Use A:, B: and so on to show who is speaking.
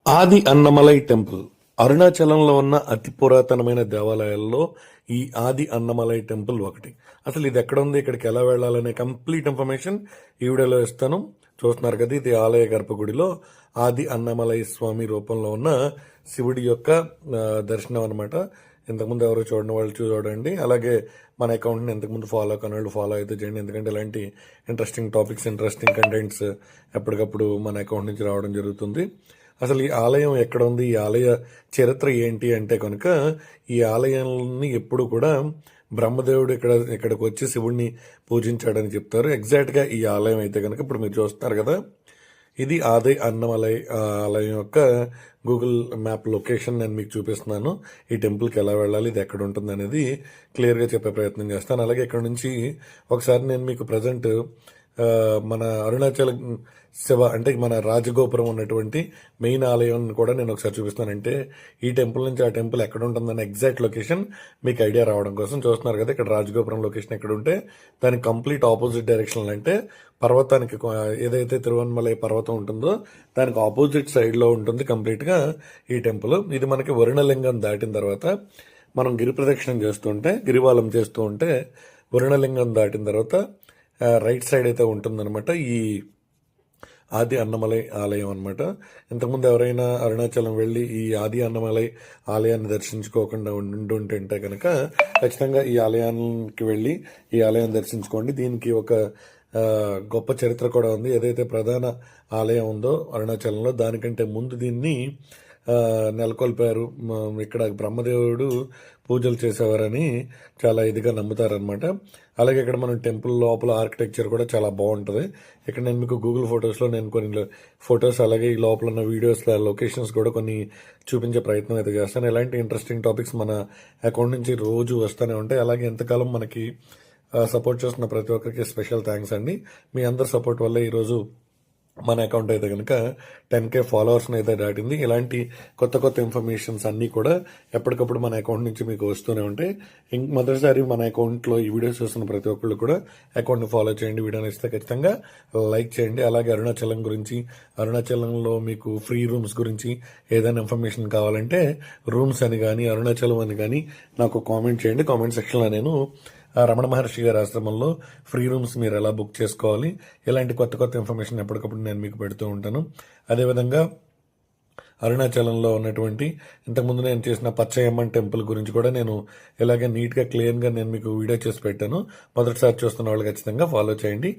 A: ఆది అన్నమలై టెంపుల్ అరుణాచలంలో ఉన్న అతి పురాతనమైన దేవాలయాల్లో ఈ ఆది అన్నమలై టెంపుల్ ఒకటి. అసలు ఇది ఎక్కడ ఉంది, ఇక్కడికి ఎలా వెళ్ళాలనే కంప్లీట్ ఇన్ఫర్మేషన్ ఈ వీడియోలో ఇస్తాను. చూస్తున్నారు కదా, ఇది ఆలయ గర్భగుడిలో ఆది అన్నమలై స్వామి రూపంలో ఉన్న శివుడి యొక్క దర్శనం అనమాట. ఇంతకుముందు ఎవరు చూడని వాళ్ళు చూడండి. అలాగే మన అకౌంట్ని ఇంతకుముందు ఫాలో కాని వాళ్ళు ఫాలో అయితే చేయండి. ఎందుకంటే ఇలాంటి ఇంట్రెస్టింగ్ టాపిక్స్, ఇంట్రెస్టింగ్ కంటెంట్స్ ఎప్పటికప్పుడు మన అకౌంట్ నుంచి రావడం జరుగుతుంది. అసలు ఈ ఆలయం ఎక్కడ ఉంది, ఈ ఆలయ చరిత్ర ఏంటి అంటే కనుక, ఈ ఆలయాన్ని ఎప్పుడు కూడా బ్రహ్మదేవుడు ఇక్కడికి వచ్చి శివుడిని పూజించాడని చెప్తారు. ఎగ్జాక్ట్గా ఈ ఆలయం అయితే కనుక ఇప్పుడు మీరు చూస్తున్నారు కదా, ఇది ఆది అన్నమలై ఆలయం యొక్క గూగుల్ మ్యాప్ లొకేషన్ నేను మీకు చూపిస్తున్నాను. ఈ టెంపుల్కి ఎలా వెళ్ళాలి, ఇది ఎక్కడ ఉంటుంది అనేది క్లియర్గా చెప్పే ప్రయత్నం చేస్తాను. అలాగే ఇక్కడ నుంచి ఒకసారి నేను మీకు ప్రజెంట్ మన అరుణాచల్ శివ అంటే మన రాజగోపురం ఉన్నటువంటి మెయిన్ ఆలయం కూడా నేను ఒకసారి చూపిస్తానంటే, ఈ టెంపుల్ నుంచి ఆ టెంపుల్ ఎక్కడ ఉంటుందన్న ఎగ్జాక్ట్ లొకేషన్ మీకు ఐడియా రావడం కోసం. చూస్తున్నారు కదా, ఇక్కడ రాజగోపురం లొకేషన్ ఎక్కడ ఉంటే దానికి కంప్లీట్ ఆపోజిట్ డైరెక్షన్ అంటే పర్వతానికి ఏదైతే తిరువన్మలై పర్వతం ఉంటుందో దానికి ఆపోజిట్ సైడ్లో ఉంటుంది కంప్లీట్గా ఈ టెంపుల్. ఇది మనకి వరుణలింగం దాటిన తర్వాత మనం గిరి ప్రదక్షిణం చేస్తుంటే, గిరివాలం చేస్తూ ఉంటే వరుణలింగం దాటిన తర్వాత రైట్ సైడ్ అయితే ఉంటుందన్నమాట ఈ ఆది అన్నమలై ఆలయం అనమాట. ఇంతకుముందు ఎవరైనా అరుణాచలం వెళ్ళి ఈ ఆది అన్నమలై ఆలయాన్ని దర్శించుకోకుండా ఉండుంటే కనుక ఖచ్చితంగా ఈ ఆలయానికి వెళ్ళి ఈ ఆలయాన్ని దర్శించుకోండి. దీనికి ఒక గొప్ప చరిత్ర కూడా ఉంది. ఏదైతే ప్రధాన ఆలయం ఉందో అరుణాచలంలో, దానికంటే ముందు దీన్ని నెలకొల్పారు. ఇక్కడ బ్రహ్మదేవుడు పూజలు చేసేవారని చాలా ఇదిగా నమ్ముతారనమాట. అలాగే ఇక్కడ మనం టెంపుల్ లోపల ఆర్కిటెక్చర్ కూడా చాలా బాగుంటుంది. ఇక్కడ నేను మీకు గూగుల్ ఫొటోస్లో నేను కొన్ని ఫొటోస్, అలాగే ఈ లోపల ఉన్న వీడియోస్ లొకేషన్స్ కూడా కొన్ని చూపించే ప్రయత్నం అయితే చేస్తాను. ఇలాంటి ఇంట్రెస్టింగ్ టాపిక్స్ మన అకౌంట్ నుంచి రోజు వస్తూనే ఉంటాయి. అలాగే ఎంతకాలం మనకి సపోర్ట్ చేస్తున్న ప్రతి ఒక్కరికి స్పెషల్ థ్యాంక్స్ అండి. మీ అందరి సపోర్ట్ వల్ల ఈరోజు మన అకౌంట్ అయితే కనుక 10K ఫాలోవర్స్ని అయితే దాటింది. ఇలాంటి కొత్త కొత్త ఇన్ఫర్మేషన్స్ అన్నీ కూడా ఎప్పటికప్పుడు మన అకౌంట్ నుంచి మీకు వస్తూనే ఉంటాయి. మొదటిసారి మన అకౌంట్లో ఈ వీడియోస్ చూస్తున్న ప్రతి ఒక్కళ్ళు కూడా అకౌంట్ని ఫాలో చేయండి. వీడియోని ఇస్తే ఖచ్చితంగా లైక్ చేయండి. అలాగే అరుణాచలం గురించి, అరుణాచలంలో మీకు ఫ్రీ రూమ్స్ గురించి ఏదైనా ఇన్ఫర్మేషన్ కావాలంటే రూమ్స్ అని కానీ అరుణాచలం అని కానీ నాకు కామెంట్ చేయండి. కామెంట్ సెక్షన్లో నేను రమణ మహర్షి గారి ఆశ్రమంలో ఫ్రీ రూమ్స్ మీరు ఎలా బుక్ చేసుకోవాలి, ఇలాంటి కొత్త కొత్త ఇన్ఫర్మేషన్ ఎప్పటికప్పుడు నేను మీకు పెడుతూ ఉంటాను. అదేవిధంగా అరుణాచలంలో ఉన్నటువంటి ఇంతకుముందు నేను చేసిన పచ్చయమ్మన్ టెంపుల్ గురించి కూడా నేను ఇలాగే నీట్గా క్లియర్గా నేను మీకు వీడియో చేసి పెట్టాను. మొదటిసారి చూస్తున్న వాళ్ళు ఖచ్చితంగా ఫాలో చేయండి.